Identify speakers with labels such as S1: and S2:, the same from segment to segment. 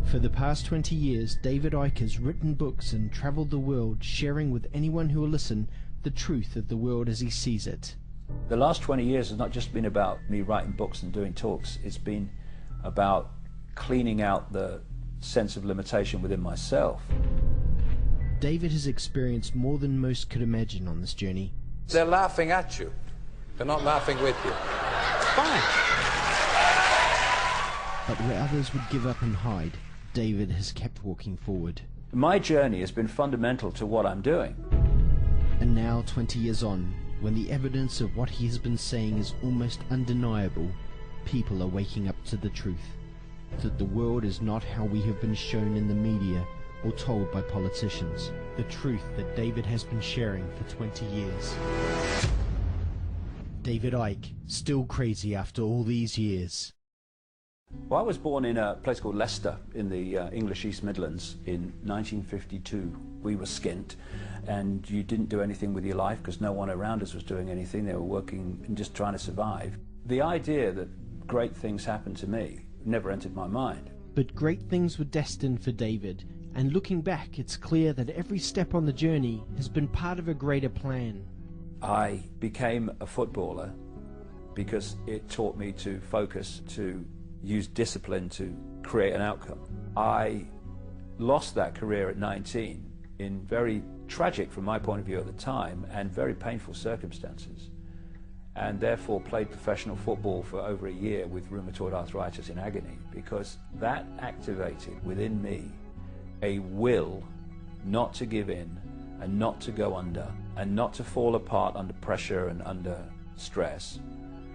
S1: For the past 20 years, David Icke has written books and travelled the world, sharing with anyone who will listen the truth of the world as he sees it.
S2: The last 20 years has not just been about me writing books and doing talks, it's been about cleaning out the sense of limitation within myself.
S1: David has experienced more than most could imagine on this journey.
S3: They're laughing at you. They're not laughing with you. Fine.
S1: But where others would give up and hide, David has kept walking forward.
S2: My journey has been fundamental to what I'm doing.
S1: And now, 20 years on, when the evidence of what he has been saying is almost undeniable, people are waking up to the truth. That the world is not how we have been shown in the media or told by politicians. The truth that David has been sharing for 20 years. David Icke, still crazy after all these years.
S2: Well, I was born in a place called Leicester in the English East Midlands in 1952. We were skint, and you didn't do anything with your life because no one around us was doing anything. They were working and just trying to survive. The idea that great things happened to me never entered my mind.
S1: But great things were destined for David, and looking back, it's clear that every step on the journey has been part of a greater plan.
S2: I became a footballer because it taught me to focus, to use discipline to create an outcome. I lost that career at 19 in very tragic, from my point of view at the time, and very painful circumstances, and therefore played professional football for over a year with rheumatoid arthritis in agony, because that activated within me a will not to give in and not to go under and not to fall apart under pressure and under stress.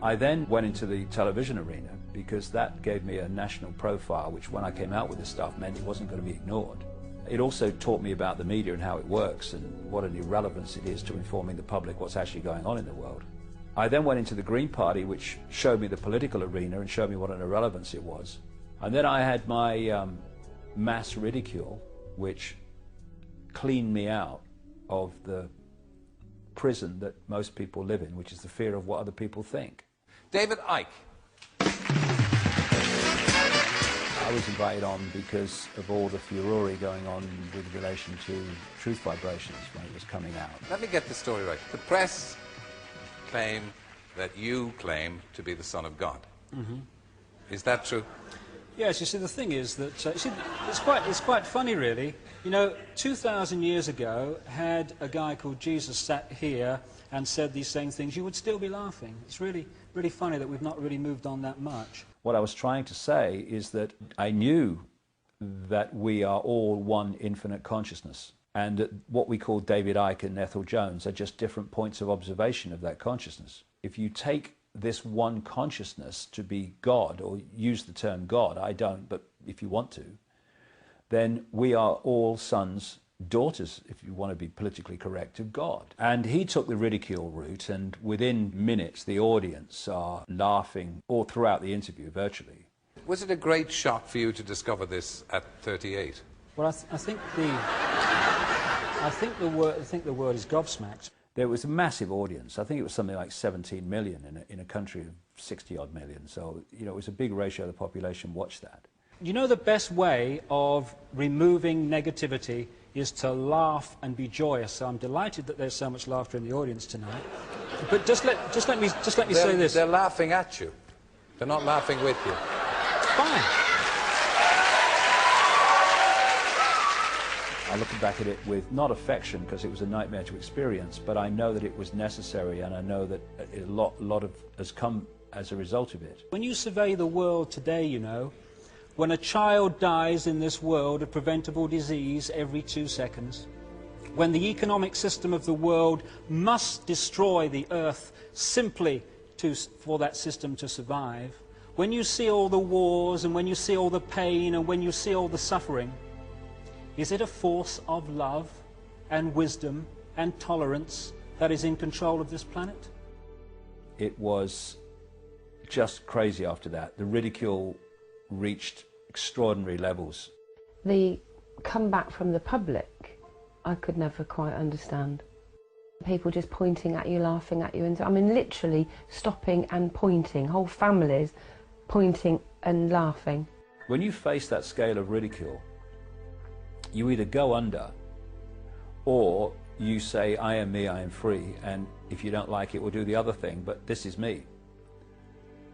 S2: I then went into the television arena because that gave me a national profile, which when I came out with this stuff meant it wasn't going to be ignored. It also taught me about the media and how it works and what an irrelevance it is to informing the public what's actually going on in the world. I then went into the Green Party, which showed me the political arena and showed me what an irrelevance it was. And then I had my mass ridicule, which cleaned me out of the prison that most people live in, which is the fear of what other people think.
S3: David Icke.
S2: I was invited on because of all the furore going on with relation to Truth Vibrations when it was coming out.
S3: Let me get the story right. The press claim that you claim to be the Son of God. Mm-hmm. Is that true?
S4: Yes, you see, the thing is that it's quite funny, really. You know, 2,000 years ago, had a guy called Jesus sat here and said these same things, you would still be laughing. It's really funny that we've not really moved on that much.
S2: What I was trying to say is that I knew that we are all one infinite consciousness, and that what we call David Icke and Ethel Jones are just different points of observation of that consciousness. If you take this one consciousness to be God, or use the term God, I don't, but if you want to, then we are all sons, daughters, if you want to be politically correct, of God. And he took the ridicule route, and within minutes the audience are laughing all throughout the interview, virtually.
S3: Was it a great shock for you to discover this at 38?
S4: Well, I think the word is gobsmacked.
S2: There was a massive audience. I think it was something like 17 million in a country of 60-odd million. So, you know, it was a big ratio of the population watched that.
S4: You know, the best way of removing negativity is to laugh and be joyous. So I'm delighted that there's so much laughter in the audience tonight. But just let me say this.
S3: They're laughing at you. They're not laughing with you.
S4: Fine.
S2: I look back at it with not affection, because it was a nightmare to experience, but I know that it was necessary, and I know that a lot has come as a result of it.
S4: When you survey the world today, you know, when a child dies in this world of preventable disease every 2 seconds, when the economic system of the world must destroy the earth simply for that system to survive, when you see all the wars and when you see all the pain and when you see all the suffering, is it a force of love and wisdom and tolerance that is in control of this planet?
S2: It was just crazy after that. The ridicule reached extraordinary levels.
S5: The comeback from the public, I could never quite understand. People just pointing at you, laughing at you, and I mean literally stopping and pointing, whole families pointing and laughing.
S2: When you face that scale of ridicule, you either go under, or you say, I am me, I am free, and if you don't like it, we'll do the other thing, but this is me.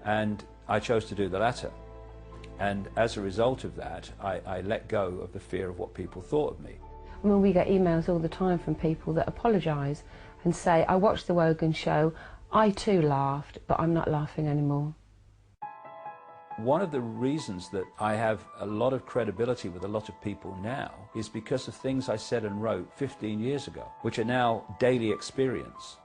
S2: And I chose to do the latter. And as a result of that, I let go of the fear of what people thought of me.
S5: I mean, we get emails all the time from people that apologise and say, I watched the Wogan show, I too laughed, but I'm not laughing anymore.
S2: One of the reasons that I have a lot of credibility with a lot of people now is because of things I said and wrote 15 years ago, which are now daily experience.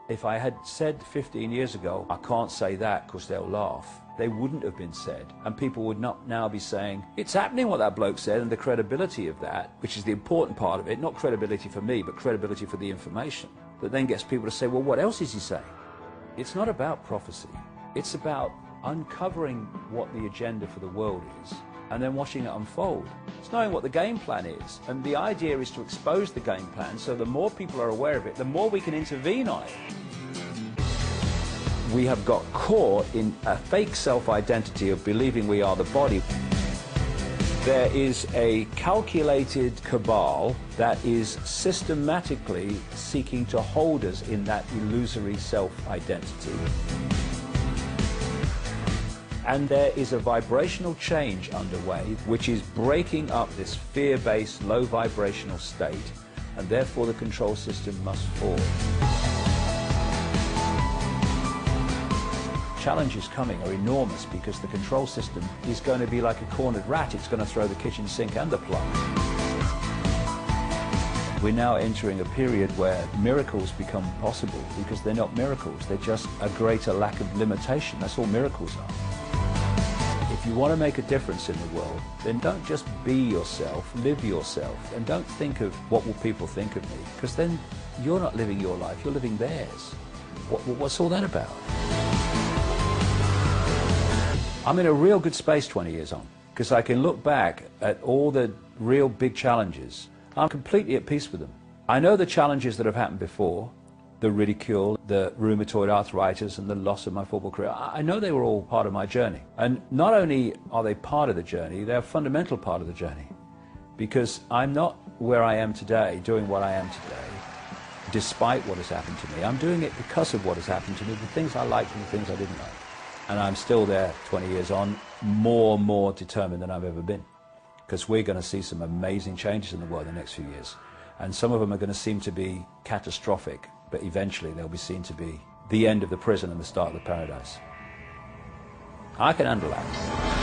S2: If I had said 15 years ago, I can't say that because they'll laugh, they wouldn't have been said. And people would not now be saying, it's happening what that bloke said, and the credibility of that, which is the important part of it, not credibility for me, but credibility for the information, that then gets people to say, well, what else is he saying? It's not about prophecy. It's about uncovering what the agenda for the world is and then watching it unfold. It's knowing what the game plan is, and the idea is to expose the game plan, so the more people are aware of it, the more we can intervene on it. We have got caught in a fake self-identity of believing we are the body. There is a calculated cabal that is systematically seeking to hold us in that illusory self-identity. And there is a vibrational change underway which is breaking up this fear-based, low vibrational state, and therefore the control system must fall. Challenges coming are enormous because the control system is going to be like a cornered rat. It's going to throw the kitchen sink and the plug. We're now entering a period where miracles become possible because they're not miracles, they're just a greater lack of limitation. That's all miracles are. If you want to make a difference in the world, then don't just be yourself, live yourself, and don't think of what will people think of me, because then you're not living your life, you're living theirs. What's all that about? I'm in a real good space 20 years on, because I can look back at all the real big challenges. I'm completely at peace with them. I know the challenges that have happened before, the ridicule, the rheumatoid arthritis, and the loss of my football career. I know they were all part of my journey. And not only are they part of the journey, they're a fundamental part of the journey. Because I'm not where I am today, doing what I am today, despite what has happened to me. I'm doing it because of what has happened to me, the things I liked and the things I didn't like. And I'm still there 20 years on, more determined than I've ever been. Because we're going to see some amazing changes in the world in the next few years. And some of them are going to seem to be catastrophic, but eventually they'll be seen to be the end of the prison and the start of the paradise. I can handle that.